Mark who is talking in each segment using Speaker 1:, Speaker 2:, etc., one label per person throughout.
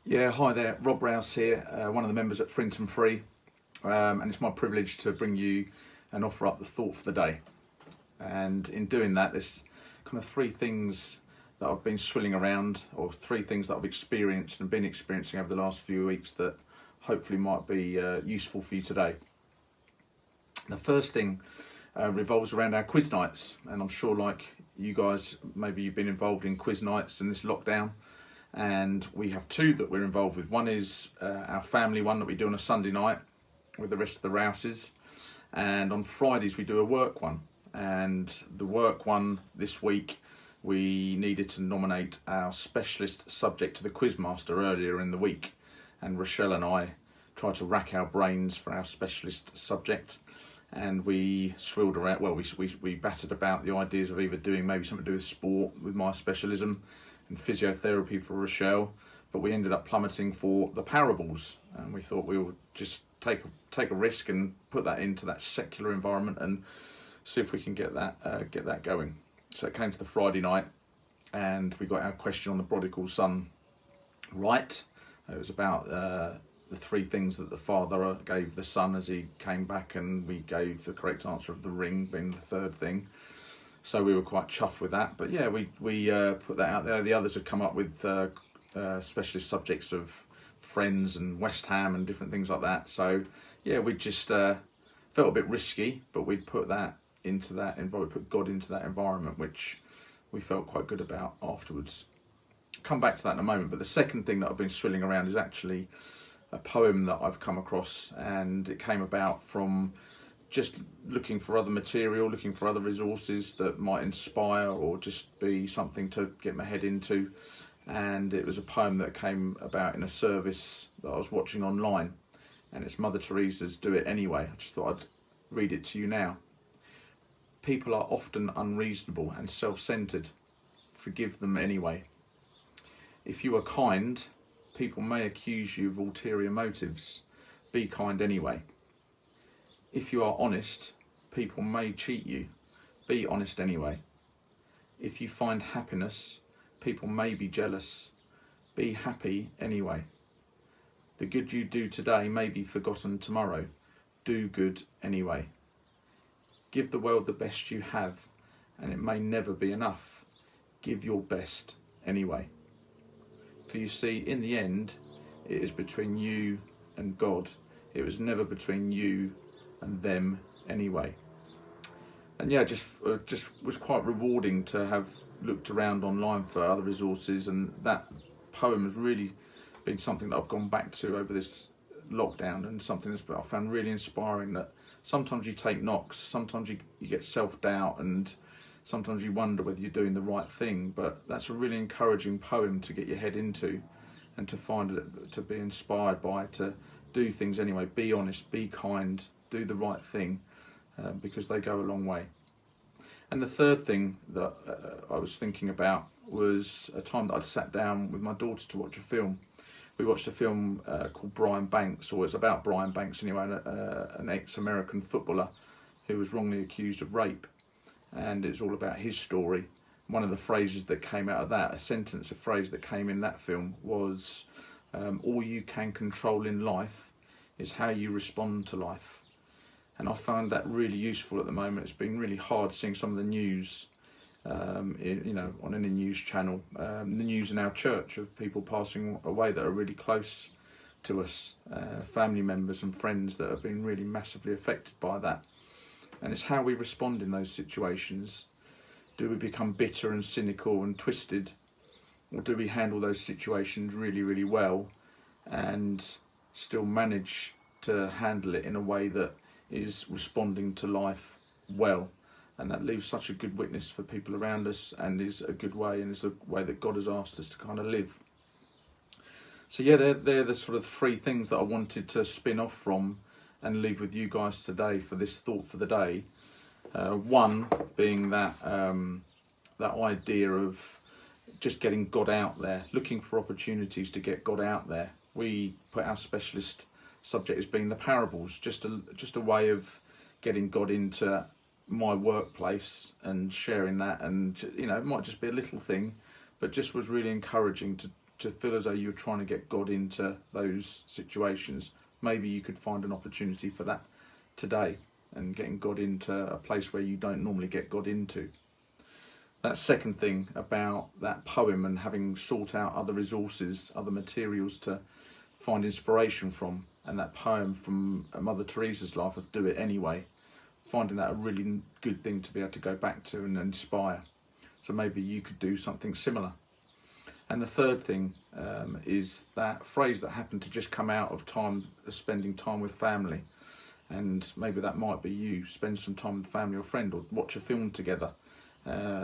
Speaker 1: Yeah, hi there, Rob Rouse here, one of the members at Frinton Free, and it's my privilege to bring you and offer up the thought for the day. And in doing that, there's kind of three things that I've been swilling around, or three things that I've experienced and been experiencing over the last few weeks that hopefully might be useful for you today. The first thing revolves around our quiz nights, and I'm sure, like you guys, maybe you've been involved in quiz nights in this lockdown. And we have two that we're involved with. One is our family one that we do on a Sunday night with the rest of the Rouses, and on Fridays we do a work one. And the work one this week, we needed to nominate our specialist subject to the Quizmaster earlier in the week, and Rochelle and I tried to rack our brains for our specialist subject, and we swilled around. Well, we battered about the ideas of either doing maybe something to do with sport with my specialism and physiotherapy for Rochelle, but we ended up plummeting for the parables, and we thought we would just take a risk and put that into that secular environment and see if we can get that going. So it came to the Friday night, and we got our question on the prodigal son right. It was about the three things that the father gave the son as he came back, and we gave the correct answer of the ring being the third thing. So we were quite chuffed with that. But yeah, we put that out there. The others had come up with specialist subjects of Friends and West Ham and different things like that. So yeah, we just felt a bit risky, but we'd put that into that environment, put God into that environment, which we felt quite good about afterwards. Come back to that in a moment. But the second thing that I've been swilling around is actually a poem that I've come across, and it came about from just looking for other material, looking for other resources that might inspire or just be something to get my head into. And it was a poem that came about in a service that I was watching online, and it's Mother Teresa's Do It Anyway. I just thought I'd read it to you now. People are often unreasonable and self-centred. Forgive them anyway. If you are kind, people may accuse you of ulterior motives. Be kind anyway. If you are honest, people may cheat you. Be honest anyway. If you find happiness, people may be jealous. Be happy anyway. The good you do today may be forgotten tomorrow. Do good anyway. Give the world the best you have, and it may never be enough. Give your best anyway. For you see, in the end, it is between you and God. It was never between you and them anyway. And yeah, just was quite rewarding to have looked around online for other resources, and that poem has really been something that I've gone back to over this lockdown, and something that's I found really inspiring. That sometimes you take knocks, sometimes you get self-doubt, and sometimes you wonder whether you're doing the right thing, but that's a really encouraging poem to get your head into, and to find it, to be inspired by, to do things anyway. Be honest, be kind, do the right thing, because they go a long way. And the third thing that I was thinking about was a time that I'd sat down with my daughter to watch a film. We watched a film called Brian Banks, or it's about Brian Banks anyway, an ex-American footballer who was wrongly accused of rape. And it's all about his story. One of the phrases that came out of that, a phrase that came in that film was, all you can control in life is how you respond to life. And I found that really useful at the moment. It's been really hard seeing some of the news, on any news channel, the news in our church of people passing away that are really close to us, family members and friends that have been really massively affected by that. And it's how we respond in those situations. Do we become bitter and cynical and twisted, or do we handle those situations really, really well and still manage to handle it in a way that is responding to life well? And that leaves such a good witness for people around us, and is a good way, and is a way that God has asked us to kind of live. So yeah, they're the sort of three things that I wanted to spin off from and leave with you guys today for this thought for the day. One being that idea of just getting God out there, looking for opportunities to get God out there. We put our specialist subject as being the parables, just a way of getting God into my workplace and sharing that. And it might just be a little thing, but just was really encouraging to to feel as though you're trying to get God into those situations, maybe you could find an opportunity for that today, and getting God into a place where you don't normally get God into. That second thing about that poem and having sought out other resources, other materials to find inspiration from, and that poem from Mother Teresa's life of Do It Anyway, finding that a really good thing to be able to go back to and inspire. So maybe you could do something similar. And the third thing is that phrase that happened to just come out of time, spending time with family. And maybe that might be you, spend some time with family or friend, or watch a film together.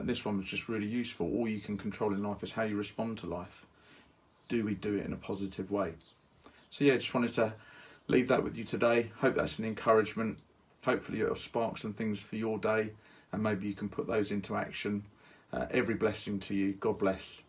Speaker 1: This one was just really useful. All you can control in life is how you respond to life. Do we do it in a positive way? So yeah, just wanted to leave that with you today. Hope that's an encouragement. Hopefully it'll spark some things for your day, and maybe you can put those into action. Every blessing to you. God bless.